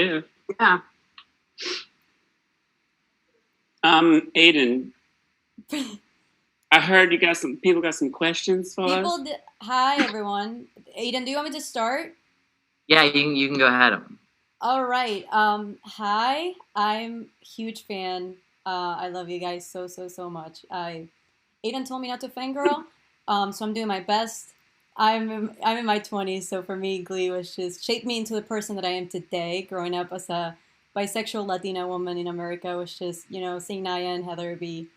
Yeah. Yeah. Aiden, I heard you got some people got some questions for us. Hi everyone. Aiden, do you want me to start? Yeah, you can go ahead. All right. Hi. I'm a huge fan. I love you guys so much. Aiden told me not to fangirl, so I'm doing my best. I'm in my 20s, so for me, Glee was just shaped me into the person that I am today. Growing up as a bisexual Latina woman in America was just seeing Naya and Heather be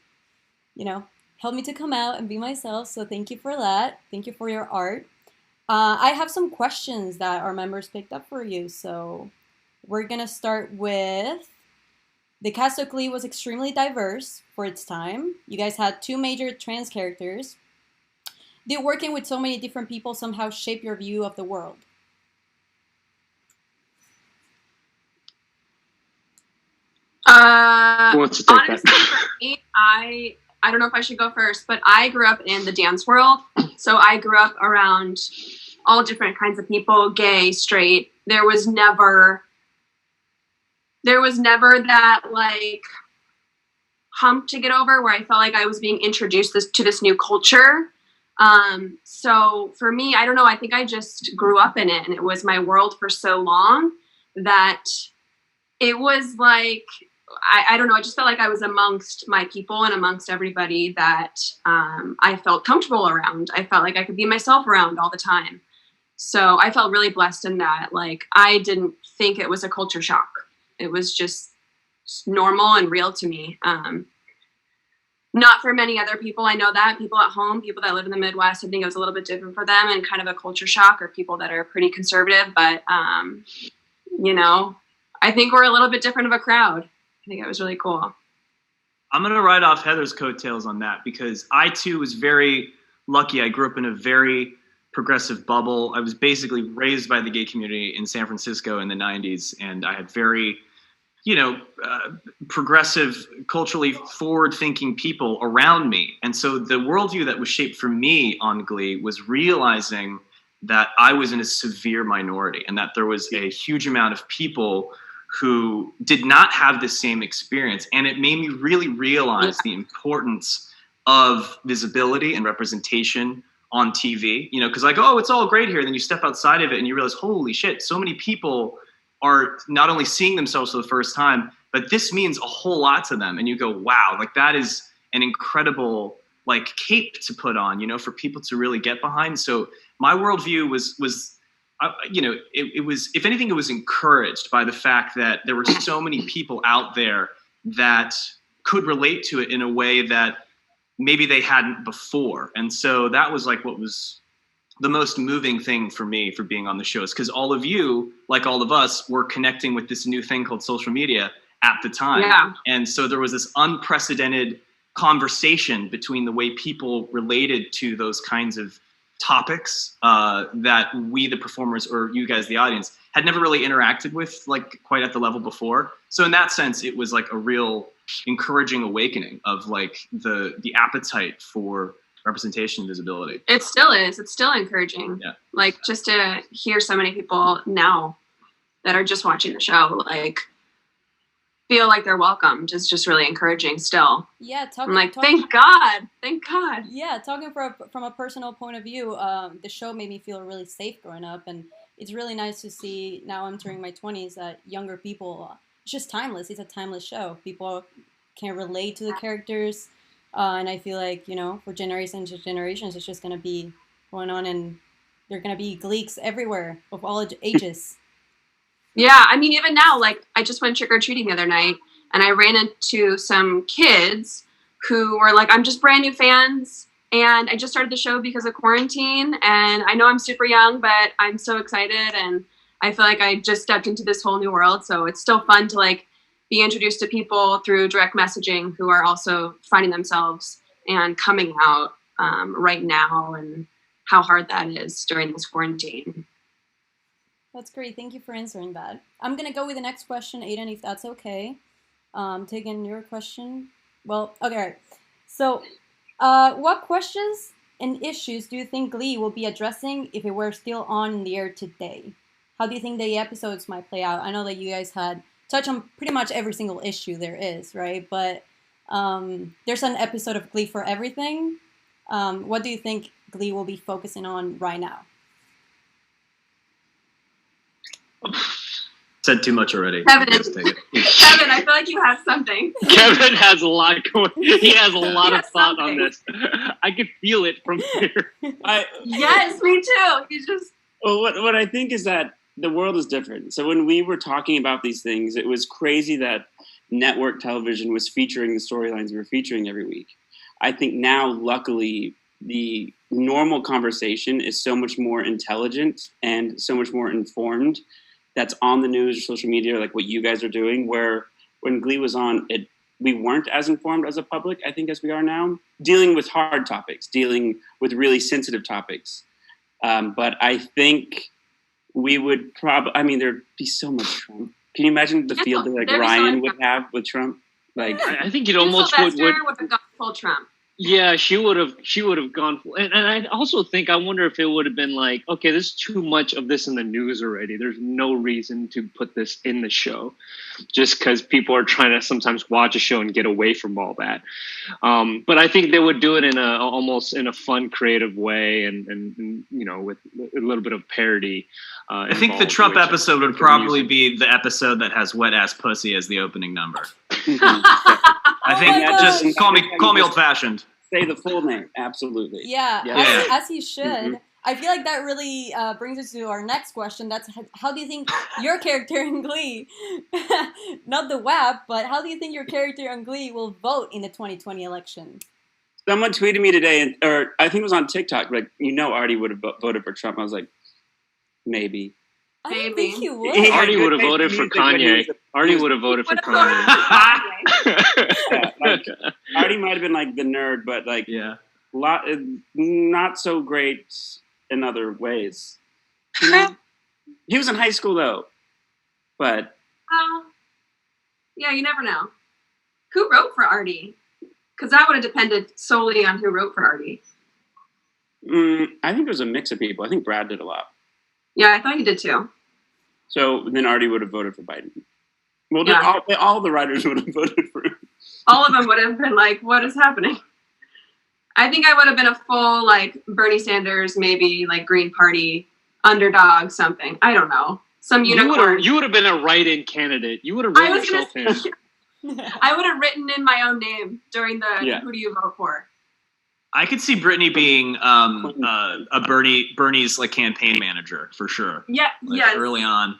you know helped me to come out and be myself. So thank you for that. Thank you for your art. I have some questions that our members picked up for you. So we're gonna start with the cast of Glee was extremely diverse for its time. You guys had two major trans characters. Did working with so many different people somehow shape your view of the world? Who wants to take Honestly, for me, I don't know if I should go first, but I grew up in the dance world. So I grew up around all different kinds of people, gay, straight. There was never that like hump to get over where I felt like I was being introduced to this new culture. So for me, I don't know, I think I just grew up in it and it was my world for so long that it was like, I don't know, I just felt like I was amongst my people and amongst everybody that I felt comfortable around. I felt like I could be myself around all the time. So I felt really blessed in that. Like, I didn't think it was a culture shock. It was just normal and real to me. Not for many other people. I know that people at home, people that live in the Midwest, I think it was a little bit different for them and kind of a culture shock, or people that are pretty conservative. But, I think we're a little bit different of a crowd. I think it was really cool. I'm going to ride off Heather's coattails on that because I, too, was very lucky. I grew up in a very progressive bubble. I was basically raised by the gay community in San Francisco in the 90s, and I had very, progressive, culturally forward-thinking people around me. And so the worldview that was shaped for me on Glee was realizing that I was in a severe minority and that there was a huge amount of people who did not have the same experience. And it made me really realize the importance of visibility and representation on TV, because like, oh, it's all great here. And then you step outside of it and you realize, holy shit, so many people are not only seeing themselves for the first time, but this means a whole lot to them. And you go, wow, like that is an incredible like cape to put on, for people to really get behind. So my worldview was it was, if anything, it was encouraged by the fact that there were so many people out there that could relate to it in a way that maybe they hadn't before. And so that was like what was the most moving thing for me for being on the shows, because all of you, like all of us, were connecting with this new thing called social media at the time. Yeah. And so there was this unprecedented conversation between the way people related to those kinds of topics that we, the performers, or you guys, the audience, had never really interacted with like quite at the level before. So in that sense, it was like a real encouraging awakening of like the appetite for representation and visibility. It still is. It's still encouraging. Yeah. Like, just to hear so many people now that are just watching the show, like, feel like they're welcomed is just really encouraging still. Yeah, I'm like, thank God. Yeah, talking from a personal point of view, the show made me feel really safe growing up, and it's really nice to see now entering my 20s that younger people, it's just timeless. It's a timeless show. People can relate to the characters, and I feel like, for generations and generations, it's just going to be going on, and there are going to be Gleeks everywhere of all ages. Yeah, I mean, even now, like, I just went trick-or-treating the other night, and I ran into some kids who were like, I'm just brand new fans, and I just started the show because of quarantine, and I know I'm super young, but I'm so excited, and I feel like I just stepped into this whole new world, so it's still fun to, like, be introduced to people through direct messaging who are also finding themselves and coming out right now, and how hard that is during this quarantine. That's great. Thank you for answering that. I'm going to go with the next question, Aiden, if that's okay. Taking your question. Well, okay. Right. So, what questions and issues do you think Glee will be addressing if it were still on in the air today? how do you think the episodes might play out? I know that you guys had touched on pretty much every single issue there is, right? But there's an episode of Glee for everything. What do you think Glee will be focusing on right now? Said too much already. Kevin, Let's take it. Kevin, I feel like you have something. Kevin has a lot going. He has a lot He of has thought something. on this. I could feel it from here. Yes, me too. He's just Well, what I think is that the world is different. So when we were talking about these things, it was crazy that network television was featuring the storylines we were featuring every week. I think now, luckily, the normal conversation is so much more intelligent and so much more informed. That's on the news or social media, like what you guys are doing, where when Glee was on, we weren't as informed as a public, I think, as we are now, dealing with hard topics, dealing with really sensitive topics. But I think we would there'd be so much Trump. Can you imagine the field that like there'd be so Ryan much would have with Trump? Like, I think it almost would. Sylvester would have gone full Trump. Yeah, she would have gone, and I also think, I wonder if it would have been like, okay, there's too much of this in the news already. There's no reason to put this in the show, just because people are trying to sometimes watch a show and get away from all that. But I think they would do it in almost in a fun, creative way, and with a little bit of parody. I think the Trump episode would probably be the episode that has "Wet Ass Pussy" as the opening number. I think my just call me old fashioned. say the full name, absolutely. Yeah, Yeah. As he should. I feel like that really brings us to our next question. That's how do you think your character in Glee, not the WAP, but how do you think your character in Glee will vote in the 2020 election? Someone tweeted me today, or I think it was on TikTok, like, Artie would have voted for Trump. I was like, maybe. I don't Maybe. think he would. He had Artie good would have taste in voted for music when he Kanye. was Artie would have voted for Would have Kanye. voted for Yeah, like, Artie might have been like the nerd, but like Yeah. not so great in other ways. You know? He was in high school though, but Well, yeah, you never know. Who wrote for Artie? Because that would have depended solely on who wrote for Artie. I think it was a mix of people. I think Brad did a lot. Yeah, I thought he did too. So then Artie would have voted for Biden. Well, Yeah. all the writers would have voted for him. All of them would have been like, what is happening? I think I would have been a full, like, Bernie Sanders, maybe, like, Green Party, underdog, something. I don't know. Some unicorn. You would have been a write-in candidate. You would have I written was yourself in. gonna I would have written in my own name during the Yeah. who do you vote for? I could see Brittany being Bernie's like campaign manager for sure. Yeah, Like, yes. early on,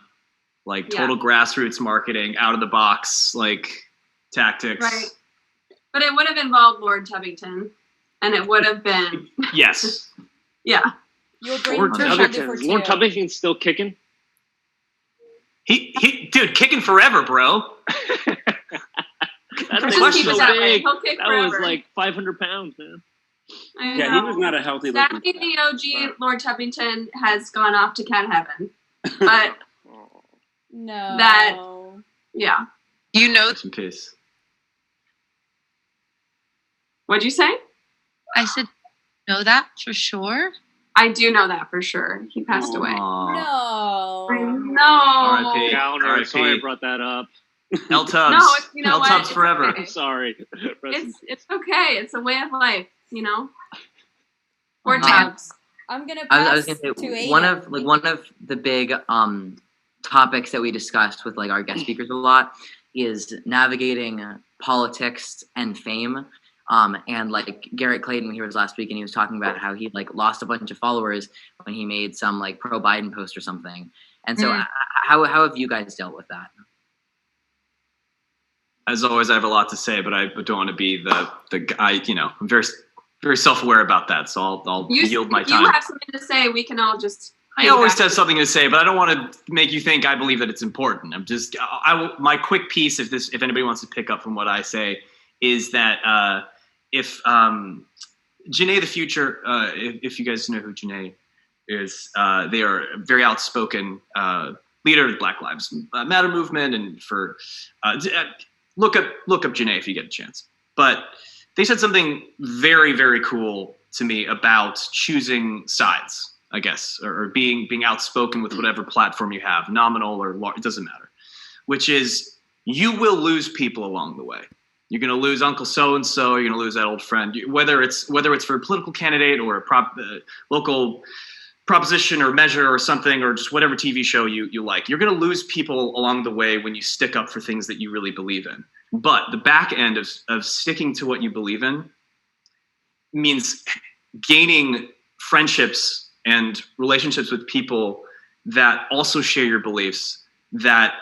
like Yeah. total grassroots marketing, out of the box like tactics. Right. But it would have involved Lord Tubbington. And it would have been, Yes. yeah. You'll bring Lord Trisha Tubbington. for Lord two. Tubbington's still kicking. He dude, kicking forever, bro. That Just thing was keep so it that way. big. He'll kick That was forever. like 500 pounds, man. I Yeah, know. he was not a healthy Sadly, looking. the OG Lord Tubbington has gone off to cat heaven. But No. That- yeah. You know, Rest in peace. What'd you say? I said, know that for sure. I do know that for sure. He passed away. Aw. No. I know. R.I.P. Downer. R.I.P. Sorry I brought that up. L Tubbs. No, it's, you know L what? Tubbs It's forever. okay. Sorry. It's okay. It's a way of life, you know? Or Um, Tubbs. I'm gonna I pass was gonna to say Aiden. one of the big topics that we discussed with like our guest speakers a lot is navigating politics and fame. And like Garrett Clayton, when he was last week, and he was talking about how he like lost a bunch of followers when he made some like pro Biden post or something. And so, how have you guys dealt with that? As always, I have a lot to say, but I don't want to be the guy. You know, I'm very self-aware about that, so I'll yield my time. You have something to say. We can all just. I always have something to say, but I don't want to make you think I believe that it's important. I'm just my quick piece, if anybody wants to pick up from what I say, is that if Janae the Future, if you guys know who Janae is, they are a very outspoken leader of the Black Lives Matter movement, and for look up Janae if you get a chance. But they said something very, very cool to me about choosing sides. I guess, or being outspoken with whatever platform you have, nominal or large, it doesn't matter. Which is, you will lose people along the way. You're going to lose Uncle so and so. You're going to lose that old friend. Whether it's for a political candidate or a local proposition or measure or something, or just whatever TV show you like, you're going to lose people along the way when you stick up for things that you really believe in. But the back end of sticking to what you believe in means gaining friendships and relationships with people that also share your beliefs, that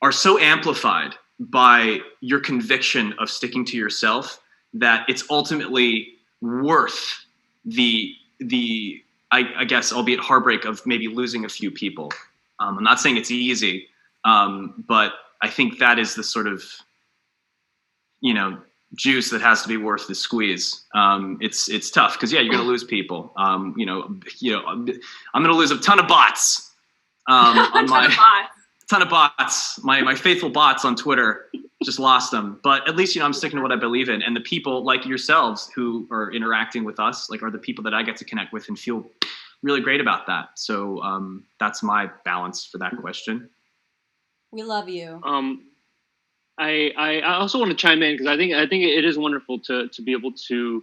are so amplified by your conviction of sticking to yourself that it's ultimately worth the I guess, albeit heartbreak of maybe losing a few people. I'm not saying it's easy, but I think that is the sort of, juice that has to be worth the squeeze. It's tough because you're going to lose people. I'm going to lose a ton of bots. Ton of bots. My faithful bots on Twitter, just lost them. But at least, I'm sticking to what I believe in. And the people like yourselves who are interacting with us, are the people that I get to connect with and feel really great about that. So that's my balance for that question. We love you. I also want to chime in because I think it is wonderful to be able to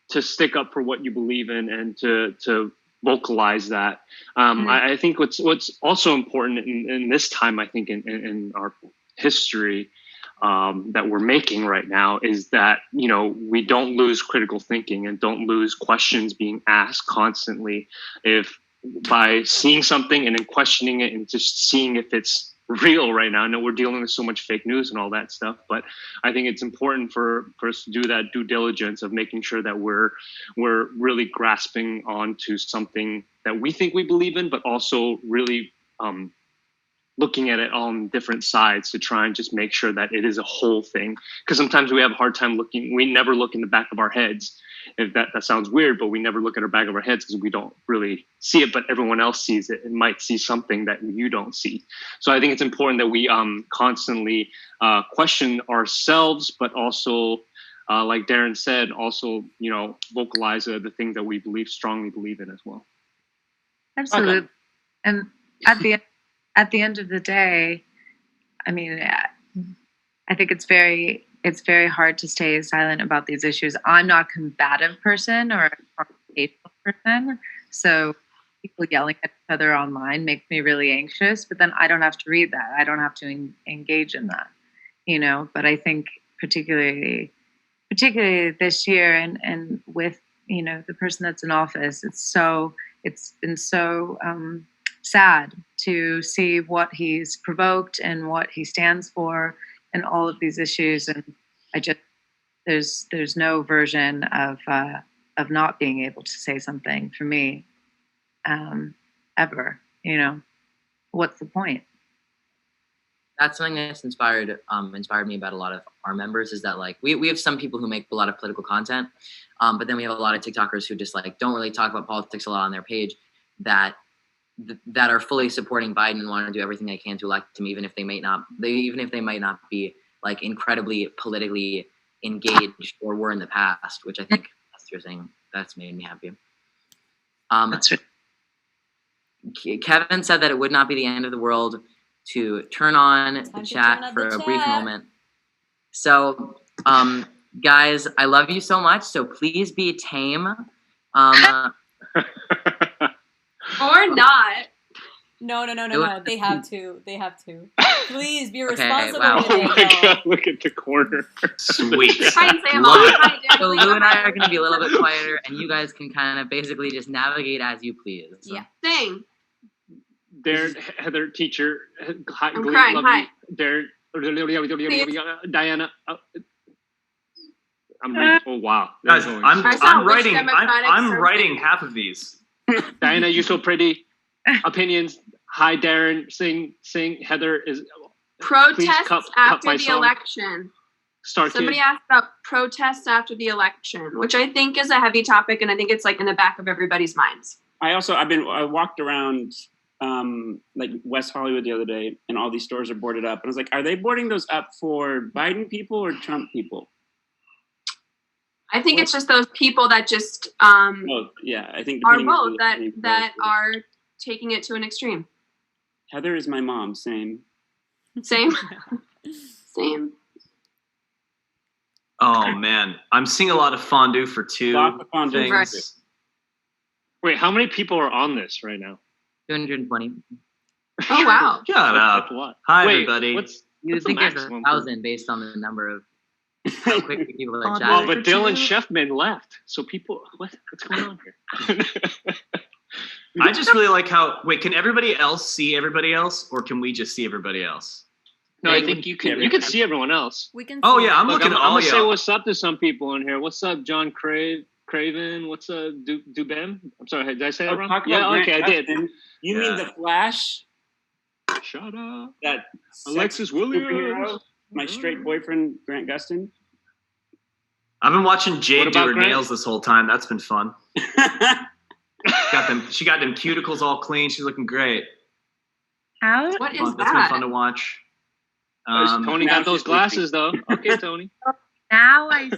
stick up for what you believe in and to vocalize that. I think what's also important in this time, I think in our history that we're making right now, is that we don't lose critical thinking and don't lose questions being asked constantly. If by seeing something and then questioning it and just seeing if it's real right now. I know we're dealing with so much fake news and all that stuff, but I think it's important for us to do that due diligence of making sure that we're really grasping onto something that we think we believe in, but also really looking at it on different sides to try and just make sure that it is a whole thing. Because sometimes we have a hard time we never look in the back of our heads. If that sounds weird, but we never look at our back of our heads because we don't really see it, but everyone else sees it and might see something that you don't see. So I think it's important that we constantly question ourselves, but also, like Darren said, also, vocalize the things that we strongly believe in as well. Absolutely. Okay. And at the end of the day, I mean, I think it's very hard to stay silent about these issues. I'm not a combative person or a confrontational person, so people yelling at each other online makes me really anxious. But then I don't have to read that. I don't have to engage in that, But I think particularly this year, and with the person that's in office, it's been so sad to see what he's provoked and what he stands for and all of these issues. And there's no version of not being able to say something for me ever. What's the point? That's something that's inspired me about a lot of our members, is that we have some people who make a lot of political content, but then we have a lot of TikTokers who just don't really talk about politics a lot on their page, that are fully supporting Biden and want to do everything they can to elect him, even if they might not be incredibly politically engaged or were in the past, which I think you're saying that's made me happy. That's right. Kevin said that it would not be the end of the world to turn on the chat for a brief moment. So, guys, I love you so much. So please be tame. Or not. No. They have to. Please be responsible. Wow. With it. Oh my God, look at the corner. Sweet. Try and say them all. Hi, Darren. So Lou and I are going to be a little bit quieter, and you guys can kind of basically just navigate as you please. Yeah. Sing. Darren, Heather, teacher. Hi, I'm Glee, crying. love Hi. you. Darren, Diana. Oh wow. Guys, I'm writing. Democratic I'm survey. writing half of these. Diana, you're so pretty. Opinions. Hi, Darren. Sing. Heather is. Protests cut after my the song. election. Star Somebody Kid. asked about protests after the election, which I think is a heavy topic, and I think it's in the back of everybody's minds. I walked around West Hollywood the other day, and all these stores are boarded up. And I was like, are they boarding those up for Biden people or Trump people? I think it's just those people that just Both, yeah. I think are depending on both that who- that are taking it to an extreme. Heather is my mom. Same. Same. Same. Oh man, I'm seeing a lot of fondue for two Lots of fondue. things. Wait, how many people are on this right now? 220. Oh wow. Shut up. That's a lot. Hi, Wait, everybody. What's You would What's think the there's maximum? 1,000 based on the number of how quickly people are Oh, chatting. well, but for Dylan two? Sheffman left, so people, what's going on here? I just really like how. Wait, can everybody else see everybody else, or can we just see everybody else? No, I think you can see everyone else. We can. Oh see yeah, I'm Look, looking I'm at all gonna say y'all. what's up to some people in here. What's up, John Craven? What's up, Dubem? I'm sorry, did I say that Oh, wrong? talk Yeah, about okay, I Grant did. Gustin. You Yeah. mean the Flash? Shut up. That Alexis sex superhero? Williams. My straight boyfriend, Grant Gustin. I've been watching Jade What do about her Grant? nails this whole time. That's been fun. She got them cuticles all clean. She's looking great. How? What is That's been fun that? to watch. Tony now got those she's glasses though. Okay, Tony. Now I.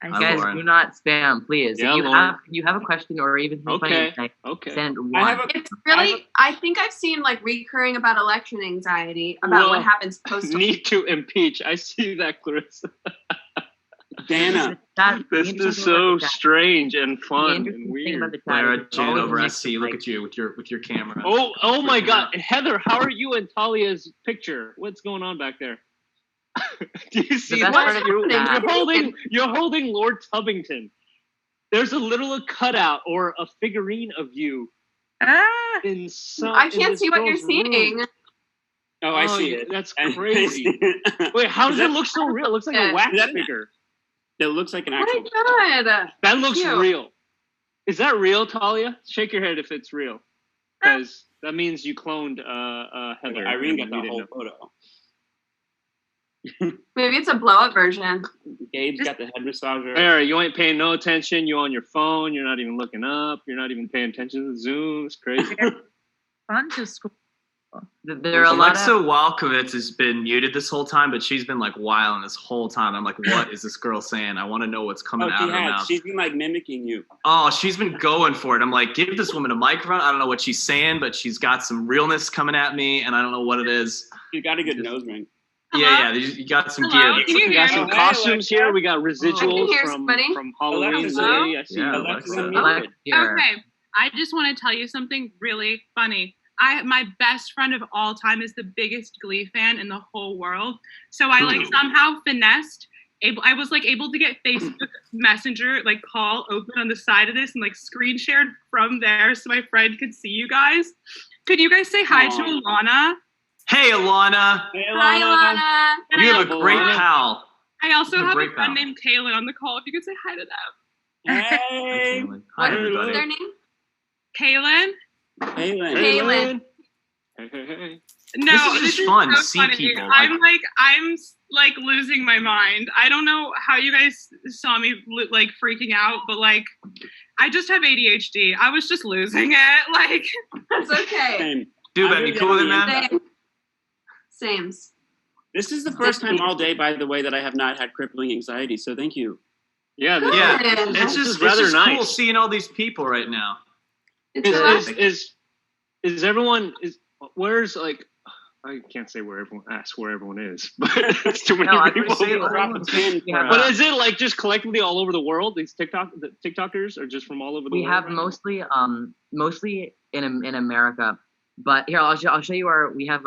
I Hi, Guys, Lauren. do not spam, please. Yeah, if Lauren. you have a question or even something Okay. funny, Okay. send one. I have a It's really. I think I've seen like recurring about election anxiety about Well, what happens post. Need to impeach. I see that, Clarissa. Dana. That- the This interesting is thing so about the chat- strange and the fun interesting and thing about weird. the chat Clara is it's Jane always over mixed SC. with, Look like, at you with your camera. Oh my Freaking God, out. Heather, how are you and Talia's picture? What's going on back there? Do you see best that? part of What's that- happening? You're holding Lord Tubbington. There's a little cutout or a figurine of you Ah, in some. I in can't this see what you're girl's room. seeing. Oh, I see it. That's I crazy. see it. Wait, how does Is it that- look so real? It looks like Yeah. a wax Is that- figure. It looks like an Oh actual. my god. That looks Cute. real. Is that real, Talia? Shake your head if it's real, because that means you cloned Heather. Irene got and the we whole didn't know. photo. Maybe it's a blow up version. Gabe's got the head massager. There, you ain't paying no attention. You on your phone. You're not even looking up. You're not even paying attention to the Zoom. It's crazy. fun to school. There are a lot Alexa of Walkovitz has been muted this whole time, but she's been like wilding this whole time. I'm like, what is this girl saying? I want to know what's coming Oh, out she of her has. mouth. She's been like mimicking you. Oh, she's been going for it. I'm like, give this woman a microphone. I don't know what she's saying, but she's got some realness coming at me, and I don't know what it is. You got a good nose ring. Yeah, you got some Hello? gear. Can you We hear got some me? costumes Hey, here. Alexa. We got I can residuals hear from somebody. Halloween. Alexa's Day. I see Yeah, you. Alexa's Alexa. unmuted. here. Okay, I just want to tell you something really funny. My best friend of all time is the biggest Glee fan in the whole world. So I like Ooh. somehow finessed. I was like able to get Facebook Messenger like call open on the side of this and like screen shared from there so my friend could see you guys. Could you guys say hi to Aw. Alana? Hey, Alana. Hey, Hi, Lana. And You I have a also- great pal. I also You're a have a great friend pal. named Kaylin on the call. If you could say hi to them. Hey, Hi, What is everybody. their name? Kaylin? Kaylin. Kaylin. Hey. No, This is just fun to so see funny. people, I'm like losing my mind. I don't know how you guys saw me like freaking out, but like I just have ADHD. I was just losing it. Like That's okay. Same. Dude, I'm man, you really cool with it, on the man? inside. Sames. This is the first time all day, by the way, that I have not had crippling anxiety. So thank you. Yeah, Good. Yeah, This it's is just rather it's just cool nice. seeing all these people right now. It's Is, relaxing. is everyone where's like I can't say where everyone asks where everyone is, but it's too many No, I was people. gonna say, Drop a everyone's- pin we for have, us. But is it like just collectively all over the world? These the TikTokers are just from all over the we world. have right now? mostly in America, but here I'll show you we have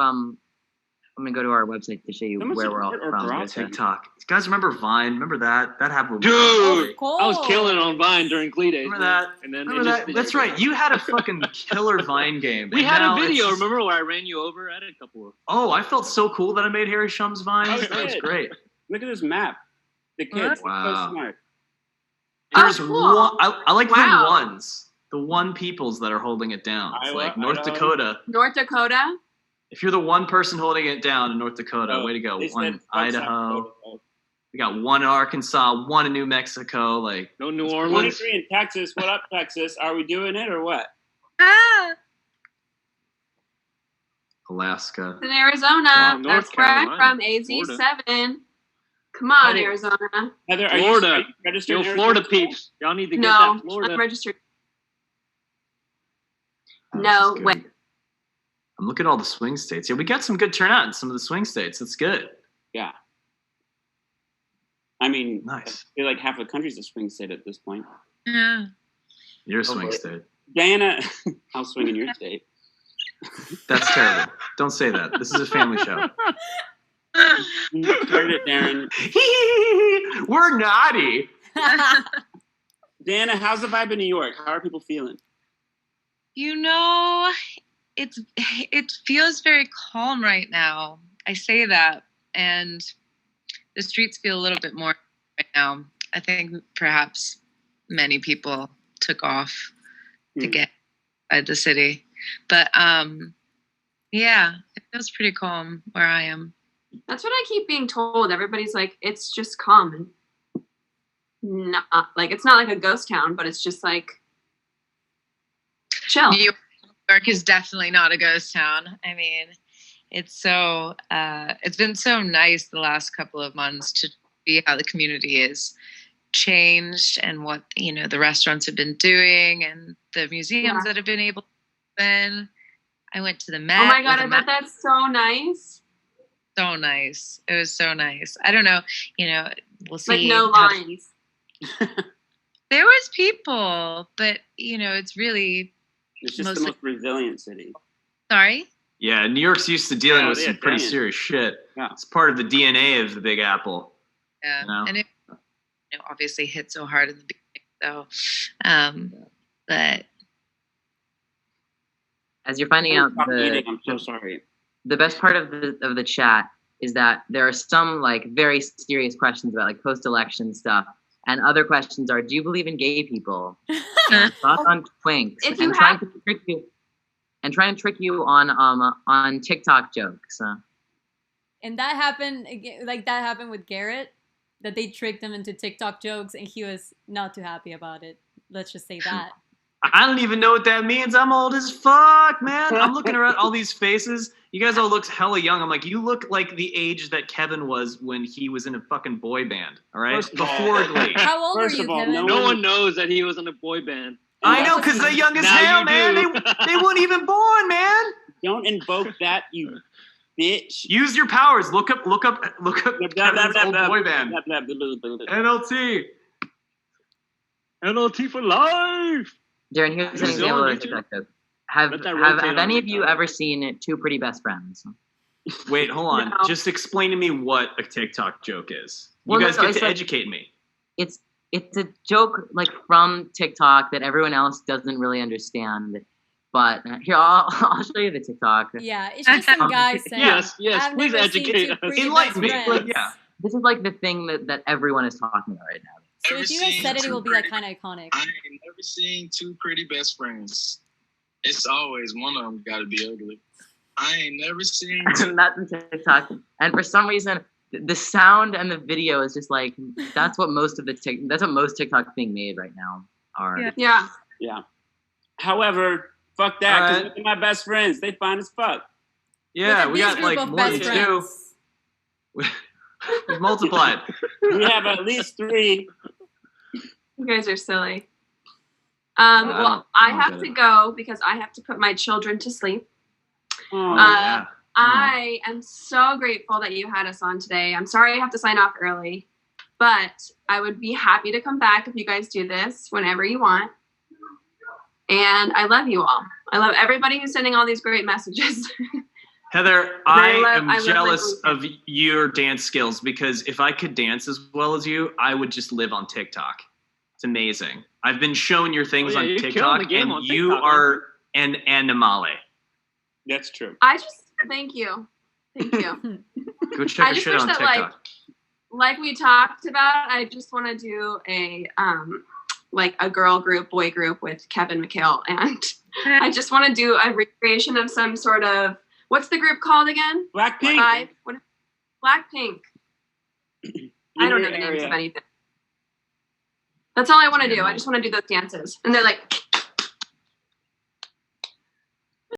I'm gonna go to our website to show you Someone where we're all support or from. drop Yeah, it. TikTok. You guys remember Vine? Remember that? That happened. Dude, Oh, Cool. I was killing it on Vine during Glee days. Remember man. that? And then Remember that? That's right. You had a fucking killer Vine game. We and had now a it's video. just- Remember where I ran you over? I had a couple of. Oh, I felt so cool that I made Harry Shum's Vines. Oh, That was shit. great. Look at this map. The kids. Wow. So smart. There's cool. one. I like Wow. the ones. The one peoples that are holding it down. It's Iowa, like North Idaho. Dakota. North Dakota. If you're the one person holding it down in North Dakota, Oh, way to go. they One said in South Idaho. Dakota. We got one in Arkansas, one in New Mexico. Like, No New Orleans. 23 in Texas. What up, Texas? Are we doing it or what? Ah, Alaska. In Arizona. Wow, North That's where I'm Carolina, from. AZ7. Come on, Heather- Arizona. Heather, Florida. are you registered Yo, in Florida Arizona? peeps. Y'all need to get No, that Florida. I'm registered. Oh, this No is good. way. I'm looking at all the swing states. Yeah, we got some good turnout in some of the swing states. That's good. Yeah. I mean, Nice. I feel like half the country's a swing state at this point. Yeah. You're a swing Okay. state. Diana, I'll swing in your state. That's terrible. Don't say that. This is a family show. You heard it, Darren. We're naughty. Diana, how's the vibe in New York? How are people feeling? You know, it feels very calm right now. I say that, and the streets feel a little bit more right now. I think perhaps many people took off to get outside the city, but yeah, it feels pretty calm where I am. That's what I keep being told. Everybody's like, it's just calm. Not like it's not like a ghost town, but it's just like chill. New York is definitely not a ghost town. I mean, it's been so nice the last couple of months to see how the community is changed and what, the restaurants have been doing and the museums that have been able to open. I went to the Met. Oh my God, I bet that's so nice. So nice. It was so nice. I don't know, we'll see. Like no lines. There was people, but it's really It's just the most resilient city. Sorry? Yeah, New York's used to dealing with some pretty giant. serious shit. Yeah. It's part of the DNA of the Big Apple. Yeah. You know? And it obviously hit so hard in the beginning, but As you're finding out, I'm so sorry. the best part of the chat is that there are some like very serious questions about like post-election stuff, and other questions are, do you believe in gay people? And thoughts on twinks, If and you try and trick you on TikTok jokes. And that happened with Garrett, that they tricked him into TikTok jokes, and he was not too happy about it. Let's just say that. I don't even know what that means. I'm old as fuck, man. I'm looking around all these faces. You guys all look hella young. I'm like, you look like the age that Kevin was when he was in a fucking boy band. All right, First of all- before Glee. How old First were you, of all, Kevin? No one knows that he was in a boy band. I know, because they're young as Now hell, you man. do. They weren't even born, man. Don't invoke that, you bitch. Use your powers. Look up Blah, blah, Kevin's blah, old blah, boy band. blah, blah, blah, blah, blah. NLT. NLT for life. Darren, here's an Is it example on of a YouTube? TikTok joke. Have Let that rotate on any of you TikTok. ever seen Two Pretty Best Friends? Wait, hold on. No. Just explain to me what a TikTok joke is. You Well, guys no, get it's to like- educate me. It's a joke like from TikTok that everyone else doesn't really understand. But here, I'll show you the TikTok. Yeah, it's just some guy saying, Yes, I've please never seen educate two us. pretty Enlighten best me. friends. Yeah. This is like the thing that everyone is talking about right now. So if you guys said it, it will be like kind of iconic. I ain't never seen Two Pretty Best Friends. It's always one of them got to be ugly. I ain't never seen. That's in TikTok, and for some reason, the sound and the video is just like that's what most TikToks being made right now are. Yeah. Yeah. However, fuck that, because Alright. look at my best friends. They fine as fuck. Look Yeah, at we this got group like of more best than two. friends. We've multiplied. We have at least 3. You guys are silly. I Well, I don't have get to it. go because I have to put my children to sleep. Oh, Yeah. I am so grateful that you had us on today. I'm sorry I have to sign off early, but I would be happy to come back if you guys do this whenever you want. And I love you all. I love everybody who's sending all these great messages. Heather, I I love am my jealous Glee of your dance skills because if I could dance as well as you, I would just live on TikTok. It's amazing. I've been shown your things Oh, yeah, on you're killing TikTok, the game and on you TikTok, are an animale. that's true. I just thank you. Thank you. Go check I your just shit wish on that, TikTok. like we talked about, I just want to do a like a girl group, boy group with Kevin McHale, and I just want to do a recreation of some sort of, what's the group called again? Blackpink. Blackpink. In I don't your know the names area. of anything. That's all I want to do. I just want to do those dances, and they're like